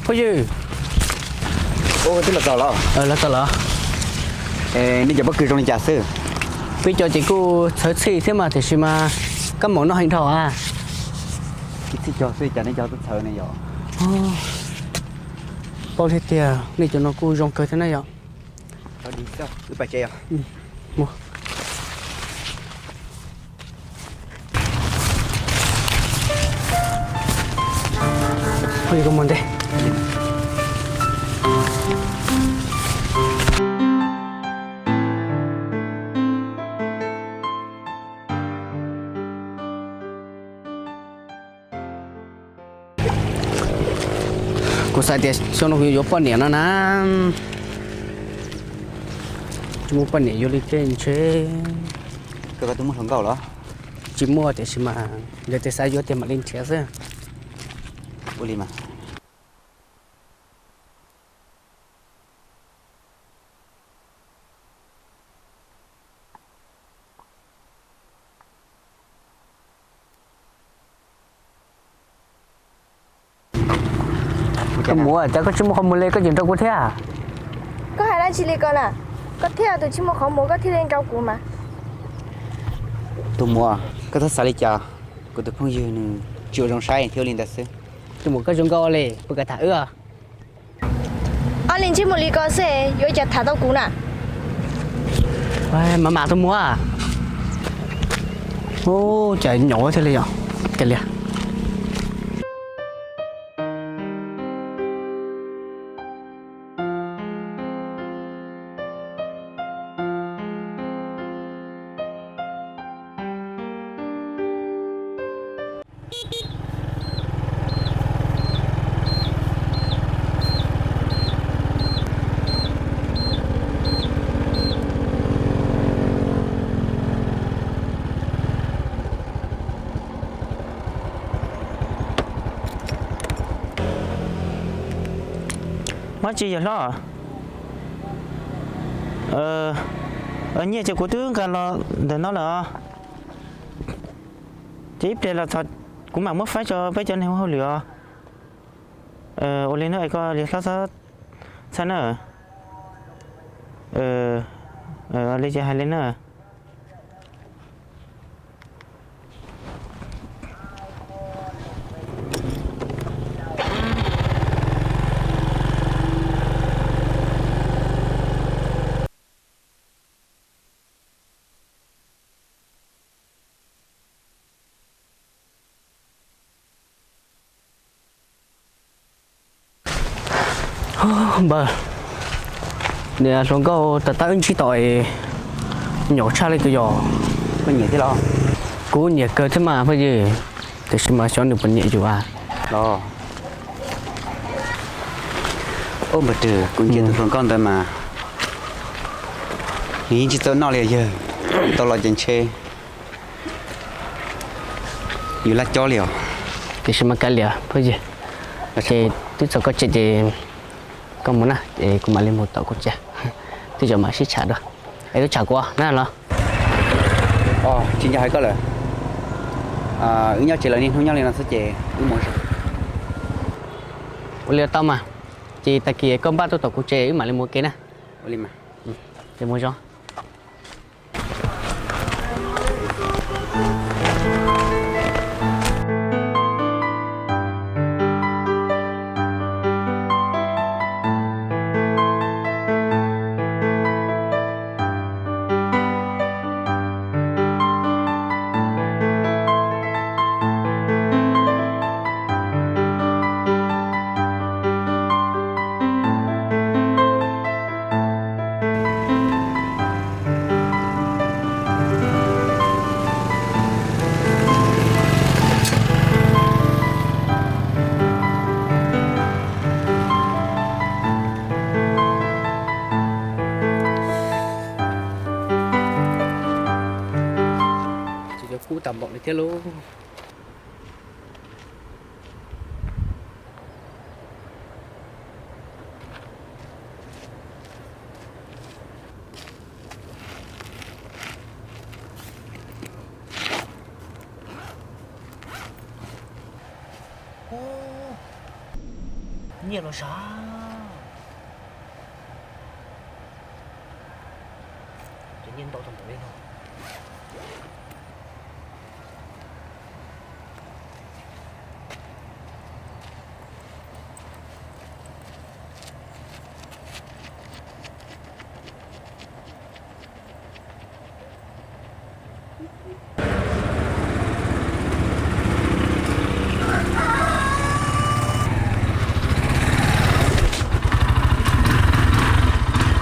có gì ô tức là tao lo là tao là nên giờ bất cứ trong nhà sư bây giờ chỉ cô thở xì thế mà thì xí mà các món nó hành thọ à cái cho sư cho nên cho tôi thở này rồi bao nhiêu tiền này cho nó cô rong cơ thế này rồi tao đi sao cứ phải chơi à mua thôi có món đây cô sai tiền cho nó vô bao nhiêu nó nè mua bao nhiêu vô đi trên chế cái tôi muốn thằng cậu đó chỉ mua thì mà giờ thì sai vô tiền mà lên chế chứ ô đi mà cái mua chắc có chỉ mua không mua lấy cái gì đâu có thế à có hai lá chili con à có thế tôi chỉ mua không mua có thế lên rau củ mà tôi mua cái thứ salad chả của tôi không dư chiều trong sai thiếu linh đặc sư chỉ mua cái giống câu này bữa cái thả ưa anh lên chỉ mua lý có xe rồi chặt thả rau củ nè mà tôi mua à ô trời nhỏ thế này à cái này mất chi vậy đó ở nhà cho cô tướng cả lo để nó là chỉ đây là thật cũng mà mất phải cho phải cho nên không lừa ô lên nữa có liệt sao sao nữa lên cho hai lên nữa bờ nè xuống câu tớ tới chỉ tội nhỏ cha lên cái giò có nhiều thế lo cú nhẹ cơ thế mà bây giờ thì mà cho được phần nhẹ chủ à lo ôm bật trừ cũng chưa được con thôi mà nghĩ chỉ tôi nói liền giờ tôi lo chân chêอยู่ละจ่อเหลียว thì mà cái liền bây giờ thì tôi sẽ có chuyện thì con muốn à để cùng mà lên một tàu của cha tôi giờ mà sẽ trả được ấy tôi trả qua nè lo chính nhà hay có lời ứng nhau chỉ là nên không nhau lên là sẽ chè ứng mỗi liệt tao mà chỉ tại kia con ba tôi tàu của cha mà lên một cái nè ô mà để mua cho cú tầm bọn này thế luôn nhiều rồi sao tự nhiên tôi thầm lên thôi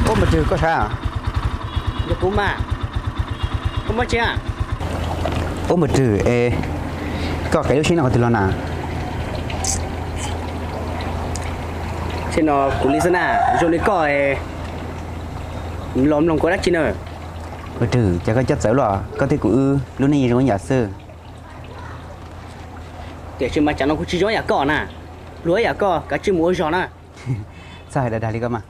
ôm mà trừ có sao được cũng mà không mất chứ à ôm mà trừ ê có cái lúc nào thì lo nào trên nó cũng lý à rồi đi coi lom lòng có đắt chi nữa mà trừ chắc có chất xấu rồi có thể cũng lúc này rồi nhà sư để chứ mà chẳng nó cũng chỉ cho nhà cỏ nè lúa nhà cỏ cả chim muối giò nè sao đại đại đi cơ mà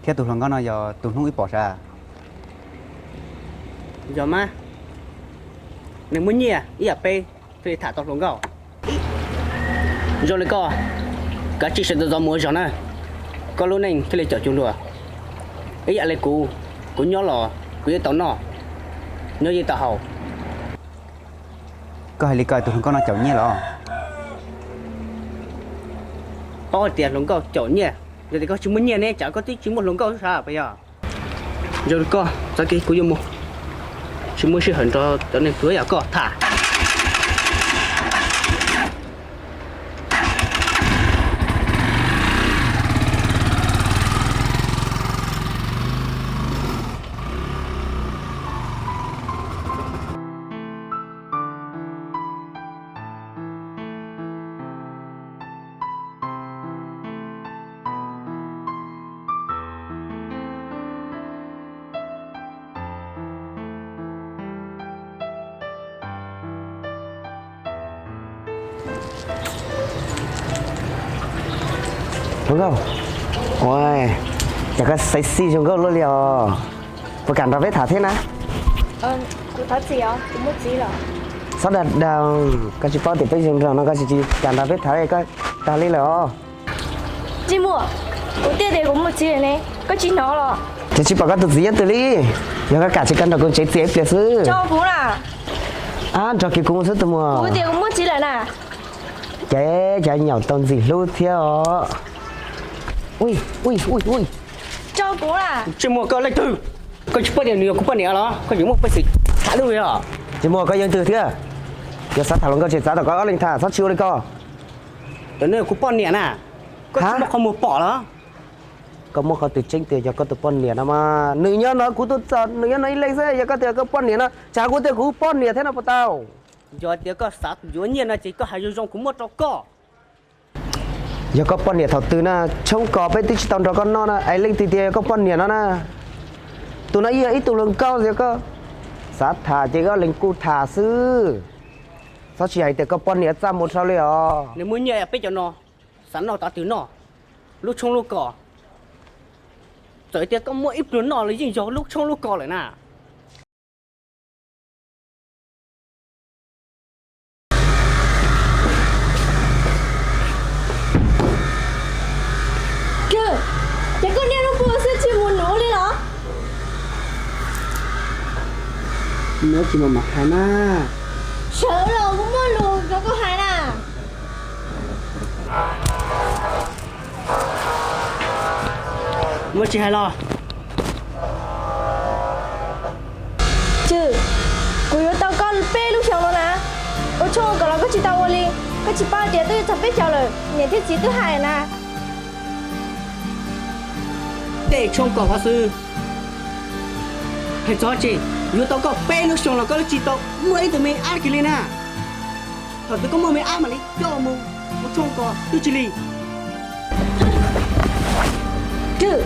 theo tụi thằng con nó giờ tụi không ít bỏ ra giò mà nếu muốn nhỉ ý à pe thì thả tao xuống gạo rồi lấy cỏ cả chỉ sẽ giò muối giò nè có lúc này thì lấy chở chung đùa ý à lấy cú nhớ lò cú tao nọ nhớ gì tao hậu có hay đi coi tụi thằng con nó chậu nhé lo bao tiền lồng gạo chở nhỉ giờ thì có chúng muốn nhỉ nè chả có tí chúng một lồng gạo sao bây giờ rồi có ra cái cú dùng một chúng muốn sẽ hẳn cho nên cưới à có thả đúng không? Ôi, chả có sexy trong gốc luôn liều. Và cảm thấy thả thế nào? Cô thật gì ạ? Cô mất gì rồi? Sao đặt đào các chị bao tiền bây giờ nó các chị cảm thấy thả đây các ta lấy rồi. Chị mua. Cô tiền thì cũng mất gì rồi nè. Có chị nó rồi. Chị chỉ bảo các tự nhiên tự lý. Giờ các cả chỉ cần là con chế chế phía sư. Cho cũng là. À, cho cái cũng rất tầm mùa. Cô tiền cũng mất gì rồi nè. Chế nhỏ tông gì luôn theo. Ui. Cho cũng là. chỉ mua có lấy từ có chút tiền nhiều cũng bao nhiêu đó có những một cái gì thả luôn rồi à Chị mua có dân từ thế. Giờ sát thả luôn có chị sát có linh thả sát chiêu đây co. tới nơi cũng bao nhiêu nè có Hả? chút mà không mua bỏ đó Có một cái từ chính từ cho có từ pon nè mà nữ nhân nó cũng tốt nữ nhân nó lấy xe giờ có từ có pon nè nó chả có từ cũng pon nè thế nào tao giờ thì có sát dối nhiên là chỉ có hai dùng cũng một trò cỏ giờ có pon nè thầu từ na trông có bên tích tao cho con nó na ấy lên từ từ có pon nè nó na tụi nó ít tụi lưng cao giờ có sát thả chỉ có linh cụ thả sư sao chỉ hay từ có pon nè ra một sao liền nếu muốn nhẹ bây giờ nó sẵn nó ta từ nó lúc trong lúc cỏ tới thì có mỗi ít lớn nó lấy gì cho lúc trong lúc cỏ lại nè Kìa. Chị con đeo nó vừa sẽ chị muốn nổ lên đó. nó chỉ mà mặc hai na Sợ rồi cũng mất luôn. Nó có hai nè. mới chỉ hai lo Chứ. Cô yếu tao con bê lúc xong rồi nè. Ở chỗ có là có chị tao đi. Có chị bao tiền tôi thật biết chào lời. Nhà thiết chị thứ hai nè. để trong cỏ hóa sư hay cho chị nếu tao có bê lúc xong là có chị tao mới từ mình ăn cái lên à thật tôi có mua mấy ăn mà đi cho mua một trong cỏ tôi chỉ lì Chứ.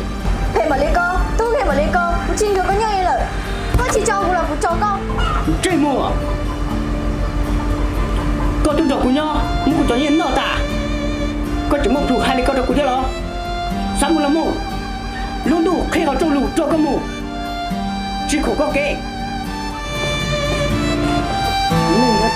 Thế mà lấy con. Tôi thế mà lấy con. Cô xin cho có nhau như lời. Có chị cho cũng là phụ cho con. chơi mua có tôi đọc của nhau muốn của cho nhiên nọ ta có chỉ một chủ hai lấy con đọc của nhau đó sáng một là mua luôn đủ khi họ trong lũ cho con mù chỉ khổ có kê nên là